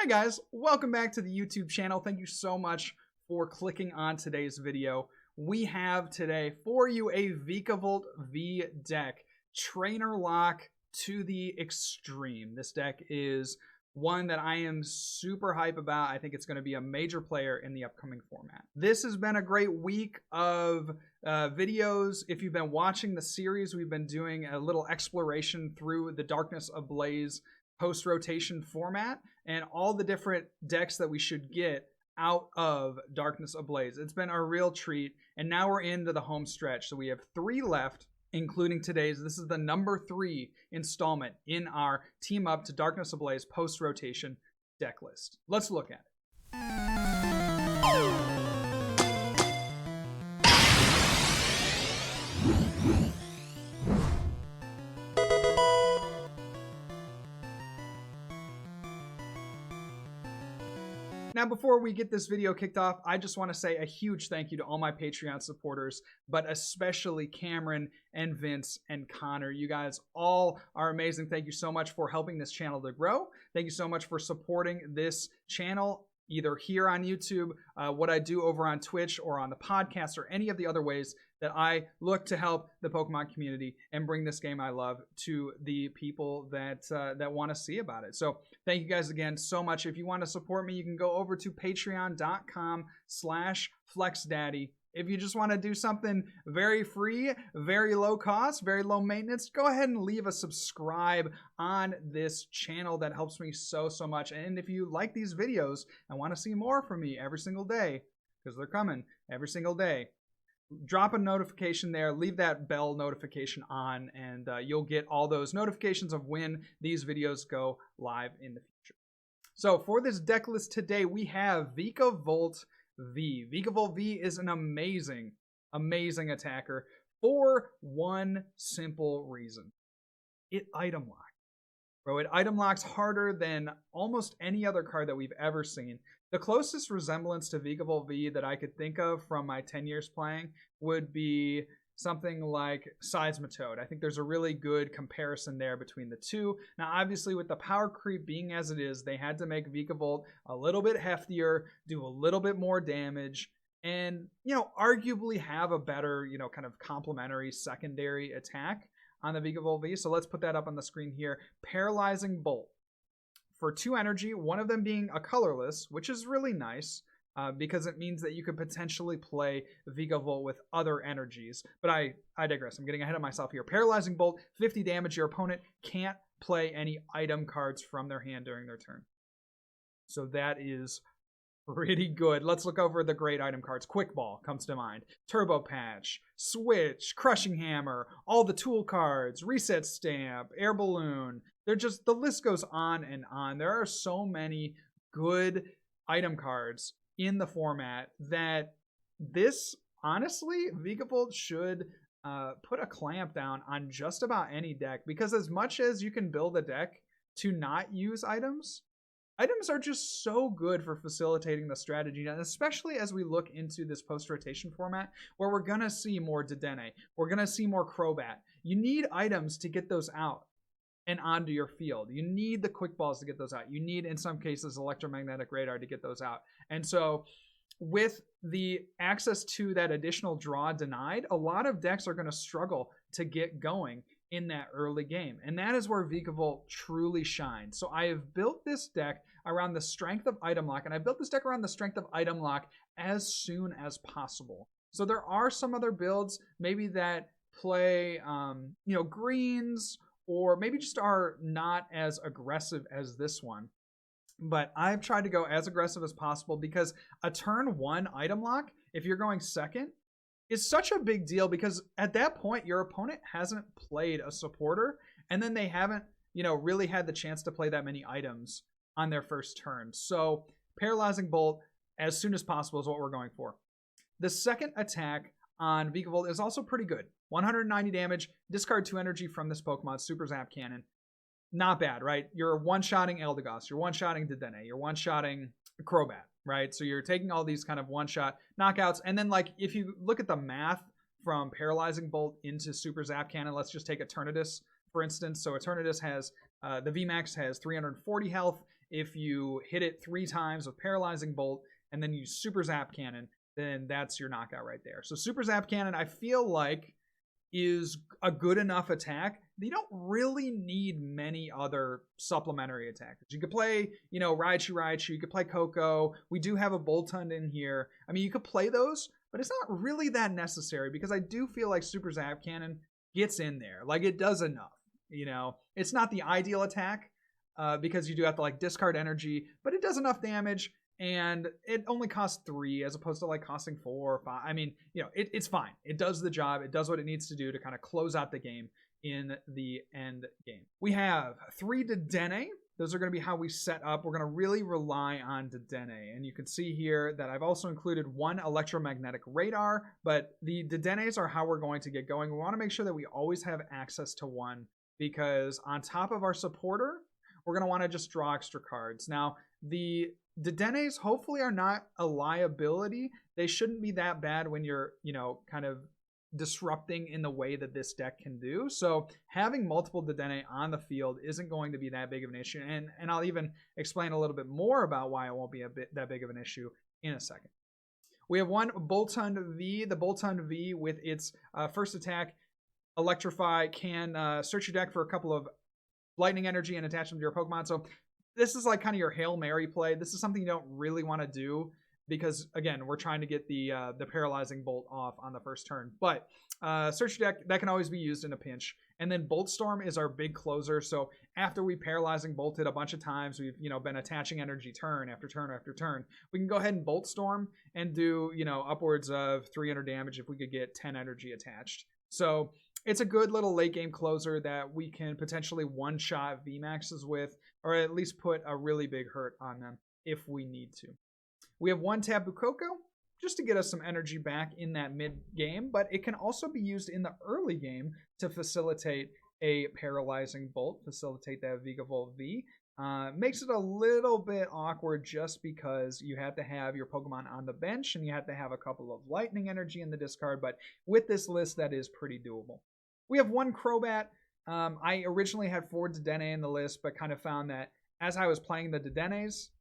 Hi guys, welcome back to the YouTube channel. Thank you so much for clicking on today's video. We have today for you a Vikavolt V deck, trainer lock to the extreme. This deck is one that I am super hype about. I think it's going to be a major player in the upcoming format. This has been a great week of videos. If you've been watching the series, we've been doing a little exploration through the Darkness Ablaze post-rotation format and all the different decks that we should get out of Darkness Ablaze. It's been a real treat, and now we're into the home stretch. So we have 3 left, including today's. This is the number 3 installment in our Team Up to Darkness Ablaze post-rotation deck list. Let's look at it. Now, before we get this video kicked off, I just want to say a huge thank you to all my Patreon supporters, but especially Cameron and Vince and Connor. You guys all are amazing. Thank you so much for helping this channel to grow. Thank you so much for supporting this channel, either here on YouTube, what I do over on Twitch, or on the podcast, or any of the other ways that I look to help the Pokemon community and bring this game I love to the people that want to see about it. So thank you guys again so much. If you want to support me, you can go over to patreon.com/flexdaddy. If you just want to do something very free, very low cost, very low maintenance, go ahead and leave a subscribe on this channel. That helps me so much. And if you like these videos and want to see more from me every single day, because they're coming every single day, drop a notification there, leave that bell notification on, and you'll get all those notifications of when these videos go live in the future. So for this deck list today, we have Vikavolt V. Vikavolt V is an amazing attacker for one simple reason. It item locks. Bro, it item locks harder than almost any other card that we've ever seen. The closest resemblance to Vikavolt V that I could think of from my 10 years playing would be something like Seismitoad. I think there's a really good comparison there between the two. Now, obviously, with the power creep being as it is, they had to make Vikavolt a little bit heftier, do a little bit more damage, and, arguably have a better, kind of complementary secondary attack on the Vikavolt V. So let's put that up on the screen here. Paralyzing Bolt. For 2 energy, one of them being a colorless, which is really nice because it means that you could potentially play Vikavolt with other energies. But I digress. I'm getting ahead of myself here. Paralyzing Bolt, 50 damage. Your opponent can't play any item cards from their hand during their turn. So that is pretty good. Let's look over the great item cards. Quick Ball comes to mind. Turbo Patch, Switch, Crushing Hammer, all the tool cards, Reset Stamp, Air Balloon. The list goes on and on. There are so many good item cards in the format that honestly, Vikavolt should put a clamp down on just about any deck, because as much as you can build a deck to not use items are just so good for facilitating the strategy, and especially as we look into this post-rotation format where we're going to see more Dedenne, we're going to see more Crobat. You need items to get those out and onto your field. You need the quick balls to get those out. You need, in some cases, electromagnetic radar to get those out. And so with the access to that additional draw denied, a lot of decks are going to struggle to get going in that early game. And that is where Vikavolt truly shines. So I have built this deck around the strength of item lock, and I built this deck around the strength of item lock as soon as possible. So there are some other builds maybe that play greens, or maybe just are not as aggressive as this one. But I've tried to go as aggressive as possible, because a turn 1 item lock, if you're going second, is such a big deal, because at that point your opponent hasn't played a supporter, and then they haven't really had the chance to play that many items on their first turn. So Paralyzing Bolt as soon as possible is what we're going for. The second attack on Vikavolt is also pretty good. 190 damage, discard 2 energy from this Pokemon, Super Zap Cannon. Not bad, right? You're one-shotting Eldegoss, you're one-shotting Dedenne, you're one-shotting Crobat, right? So you're taking all these kind of one-shot knockouts, and then, like, if you look at the math from Paralyzing Bolt into Super Zap Cannon, let's just take Eternatus, for instance. So Eternatus has, the VMAX has 340 health, if you hit it 3 times with Paralyzing Bolt and then use Super Zap Cannon, then that's your knockout right there. So Super Zap Cannon, I feel like, is a good enough attack. You don't really need many other supplementary attackers. You could play, Raichu, you could play Coco. We do have a Boltund in here. I mean, you could play those, but it's not really that necessary because I do feel like Super Zap Cannon gets in there. Like, it does enough. It's not the ideal attack because you do have to discard energy, but it does enough damage. And it only costs 3 as opposed to costing 4 or 5. I mean, it's fine. It does the job. It does what it needs to do to kind of close out the game in the end game. We have 3 Dedenne. Those are going to be how we set up. We're going to really rely on Dedenne. And you can see here that I've also included 1 electromagnetic radar, but the Dedennes are how we're going to get going. We want to make sure that we always have access to 1 because on top of our supporter, we're going to want to just draw extra cards. Now, the Dedennes hopefully are not a liability. They shouldn't be that bad when you're, kind of disrupting in the way that this deck can do. So having multiple Dedenne on the field isn't going to be that big of an issue. And I'll even explain a little bit more about why it won't be that big of an issue in a second. We have 1 Boltund V. The Boltund V with its first attack, Electrify, can search your deck for a couple of lightning energy and attach them to your Pokemon. So this is kind of your Hail Mary play. This is something you don't really want to do because, again, we're trying to get the Paralyzing Bolt off on the first turn. But search your deck, that can always be used in a pinch. And then Bolt Storm is our big closer. So after we Paralyzing Bolted a bunch of times, we've been attaching energy turn after turn after turn, we can go ahead and Bolt Storm and do upwards of 300 damage if we could get 10 energy attached. So it's a good little late game closer that we can potentially one-shot VMAXs with, or at least put a really big hurt on them if we need to. We have 1 Tapu Koko just to get us some energy back in that mid-game, but it can also be used in the early game to facilitate a Paralyzing Bolt, facilitate that Vikavolt V. Makes it a little bit awkward just because you have to have your Pokemon on the bench and you have to have a couple of lightning energy in the discard, but with this list, that is pretty doable. We have 1 Crobat. I originally had 4 Dedenne in the list, but kind of found that as I was playing the Dedennes,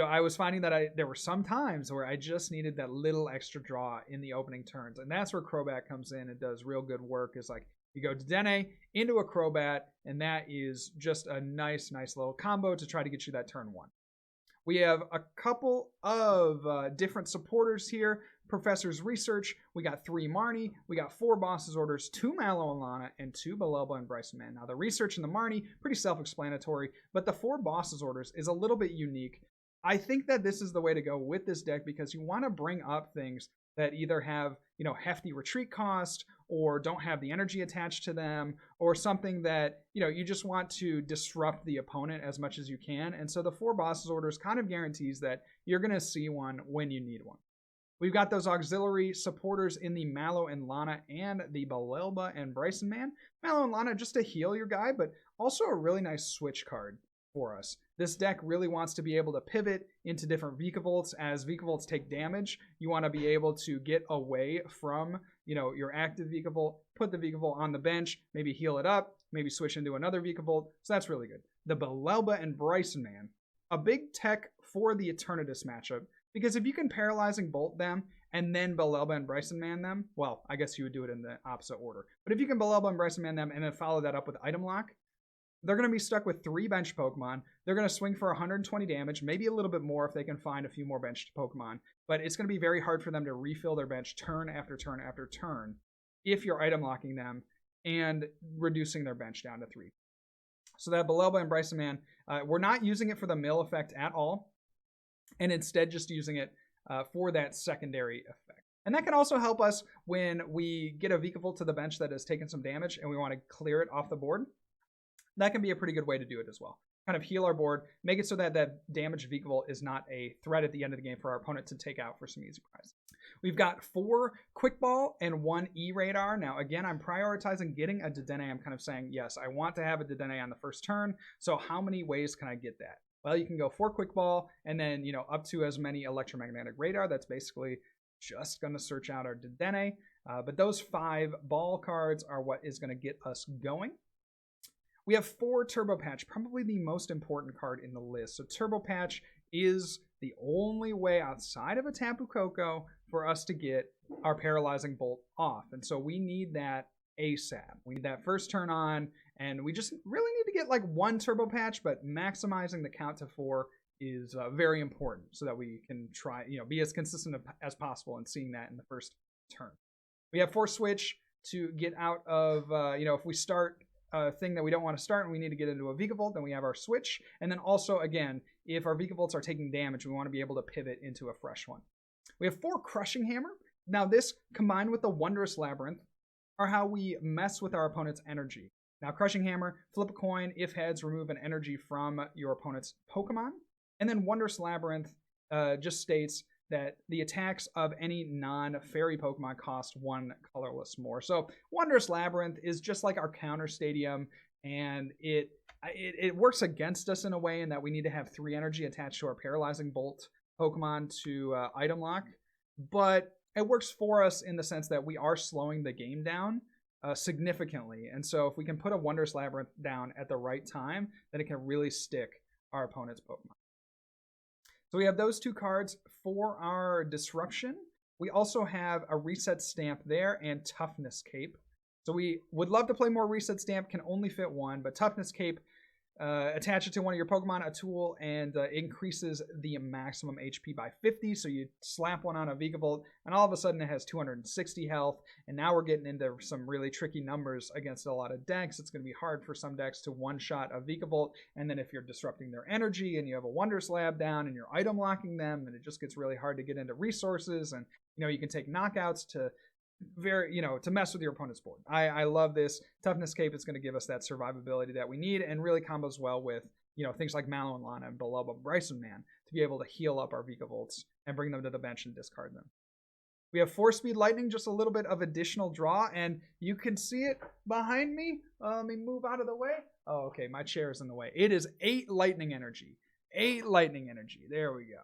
I was finding that there were some times where I just needed that little extra draw in the opening turns. And that's where Crobat comes in and does real good work. Is you go Dedenne into a Crobat, and that is just a nice little combo to try to get you that turn 1. We have a couple of different supporters here. Professor's Research, we got 3 Marnie, we got 4 Boss's Orders, 2 Mallow and Lana, and 2 Belelba and Bryson Man. Now the Research and the Marnie, pretty self-explanatory, but the 4 Boss's Orders is a little bit unique. I think that this is the way to go with this deck because you want to bring up things that either have, hefty retreat cost or don't have the energy attached to them or something that, you just want to disrupt the opponent as much as you can. And so the 4 Boss's Orders kind of guarantees that you're going to see one when you need one. We've got those auxiliary supporters in the Mallow and Lana and the Belelba and Bryson Man. Mallow and Lana just to heal your guy, but also a really nice switch card for us. This deck really wants to be able to pivot into different Vikavolts. As Vikavolts take damage, you want to be able to get away from, your active Vikavolt, put the Vikavolt on the bench, maybe heal it up, maybe switch into another Vikavolt. So that's really good. The Belelba and Bryson Man, a big tech for the Eternatus matchup, because if you can Paralyzing Bolt them and then Belelba and Bryson Man them, well, I guess you would do it in the opposite order. But if you can Belelba and Bryson Man them and then follow that up with Item Lock, they're going to be stuck with 3 benched Pokemon. They're going to swing for 120 damage, maybe a little bit more if they can find a few more benched Pokemon. But it's going to be very hard for them to refill their bench turn after turn after turn if you're Item Locking them and reducing their bench down to 3. So that Belelba and Bryson Man, we're not using it for the mill effect at all, and instead just using it for that secondary effect. And that can also help us when we get a Vikavolt to the bench that has taken some damage and we want to clear it off the board. That can be a pretty good way to do it as well. Kind of heal our board, make it so that that damaged Vikavolt is not a threat at the end of the game for our opponent to take out for some easy prize. We've got 4 Quick Ball and 1 E-Radar. Now, again, I'm prioritizing getting a Dedenne. I'm kind of saying, yes, I want to have a Dedenne on the first turn. So how many ways can I get that? Well, you can go 4 Quick Ball and then, up to as many Electromagnetic Radar. That's basically just going to search out our Dedenne. But those 5 ball cards are what is going to get us going. We have 4 Turbo Patch, probably the most important card in the list. So Turbo Patch is the only way outside of a Tapu Koko for us to get our Paralyzing Bolt off. And so we need that ASAP. We need that first turn on, and we just really need to get like 1 Turbo Patch, but maximizing the count to 4 is very important so that we can try, be as consistent as possible in seeing that in the first turn. We have Force Switch to get out of, if we start a thing that we don't want to start and we need to get into a Vikavolt, then we have our switch. And then also, again, if our Vikavolts are taking damage, we want to be able to pivot into a fresh one. We have 4 Crushing Hammer. Now this, combined with the Wondrous Labyrinth, are how we mess with our opponent's energy. Now Crushing Hammer, flip a coin. If heads, remove an energy from your opponent's Pokemon. And then Wondrous Labyrinth just states that the attacks of any non-fairy Pokemon cost 1 colorless more. So Wondrous Labyrinth is just like our counter stadium, and it works against us in a way in that we need to have 3 energy attached to our Paralyzing Bolt Pokemon to item lock. But it works for us in the sense that we are slowing the game down significantly. And so if we can put a Wondrous Labyrinth down at the right time, then it can really stick our opponent's Pokemon. So we have those 2 cards for our Disruption. We also have a Reset Stamp there and Toughness Cape. So we would love to play more Reset Stamp, can only fit 1, but Toughness Cape, attach it to one of your Pokemon, a tool, and increases the maximum HP by 50. So you slap one on a Vikavolt, and all of a sudden it has 260 health. And now we're getting into some really tricky numbers against a lot of decks. It's going to be hard for some decks to one-shot a Vikavolt. And then if you're disrupting their energy and you have a Wondrous Lab down and you're item locking them, then it just gets really hard to get into resources. And you can take knockouts to to mess with your opponent's board. I love this. Toughness Cape is going to give us that survivability that we need, and really combos well with things like Mallow and Lana and Beloba Bryson Man to be able to heal up our Vikavolts and bring them to the bench and discard them. We have 4 Speed Lightning, just a little bit of additional draw, and you can see it behind me. Let me move out of the way. Oh, okay, my chair is in the way. It is 8 Lightning Energy. 8 Lightning Energy. There we go.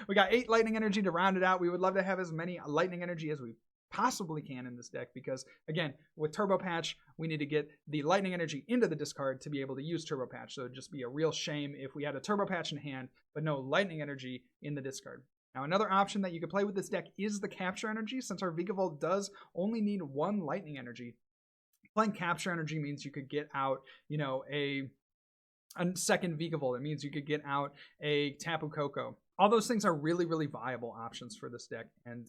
We got 8 Lightning Energy to round it out. We would love to have as many Lightning Energy as we possibly can in this deck because, again, with Turbo Patch, we need to get the Lightning Energy into the discard to be able to use Turbo Patch. So it'd just be a real shame if we had a Turbo Patch in hand, but no Lightning Energy in the discard. Now, another option that you could play with this deck is the Capture Energy. Since our Vikavolt does only need 1 Lightning Energy, playing Capture Energy means you could get out, a second Vikavolt. It means you could get out a Tapu Koko. All those things are really, really viable options for this deck. And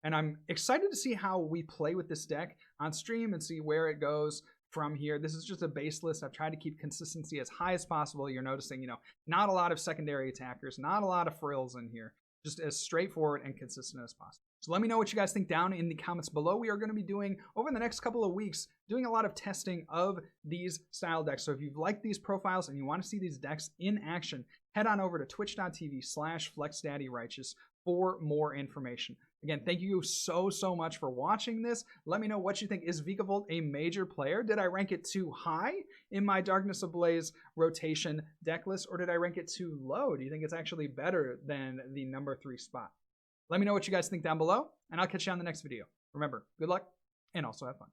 I'm excited to see how we play with this deck on stream and see where it goes from here. This is just a base list. I've tried to keep consistency as high as possible. You're noticing, not a lot of secondary attackers, not a lot of frills in here. Just as straightforward and consistent as possible. So let me know what you guys think down in the comments below. We are going to be doing, over the next couple of weeks, doing a lot of testing of these style decks. So if you've liked these profiles and you want to see these decks in action, head on over to twitch.tv/FlexDaddyRighteous for more information. Again, thank you so much for watching this. Let me know what you think. Is Vikavolt a major player? Did I rank it too high in my Darkness Ablaze rotation deck list, or did I rank it too low? Do you think it's actually better than the number 3 spot? Let me know what you guys think down below, and I'll catch you on the next video. Remember, good luck, and also have fun.